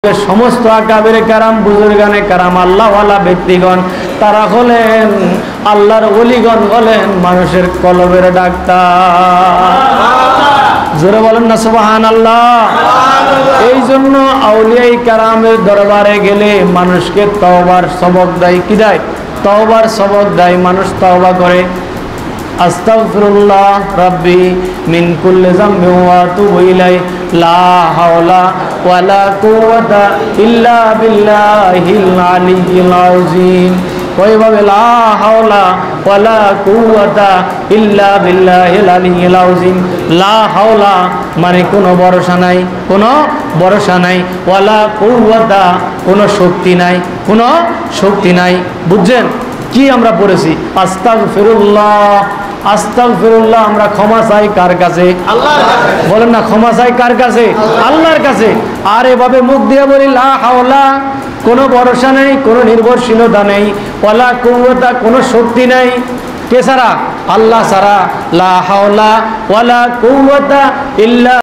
समस्त आकाबिर कराम बुजुर्गाने कराम आल्लाहवाला व्यक्तिगण तारा हलेन आल्लाहर ओलिगण हलेन मानुषेर कलबेर डाक्तार जोरे बोलेन ना सुबहानाल्लाह। এই জন্য আউলিয়ায়ে কেরামের দরবারে গেলে মানুষকে তওবার সবক দেয়। কি দেয়? তওবার সবক দেয়। মানুষ তওবা করে আস্তাগফিরুল্লাহ রাব্বি মিন কুল্লি যামবিন ওয়া আতুবু ইলাইহি লা হাওলা ওয়ালা কুওয়াতা ইল্লা বিল্লাহিল আলিয়্যিল আযীম। ওইভাবে লা হাওলা ওয়ালা কুওয়াতা ইল্লা বিল্লাহিল আলিয়্যিল আযীম। লা হাওলা মানে কোনো ভরসা নাই, কোনো ভরসা নাই। ওয়ালা কুওয়াতা কোনো শক্তি নাই, কোনো শক্তি নাই। বুঝছেন কি আমরা পড়েছি? আস্তাগফিরুল্লাহ, আস্তাগফিরুল্লাহ। আমরা ক্ষমা চাই কার কাছে? আল্লাহর কাছে। বলেন না ক্ষমা চাই কার কাছে? আল্লাহর কাছে। আর এভাবে মুখ দিয়ে বলি লা হাওলা, কোনো ভরসা নেই, কোনো নির্ভরশীলতা নেই। ওয়ালা কুওয়াতা, কোনো শক্তি নেই। কে ছাড়া? আল্লাহ ছাড়া। লা হাওলা ওয়ালা কুওয়াতা ইল্লা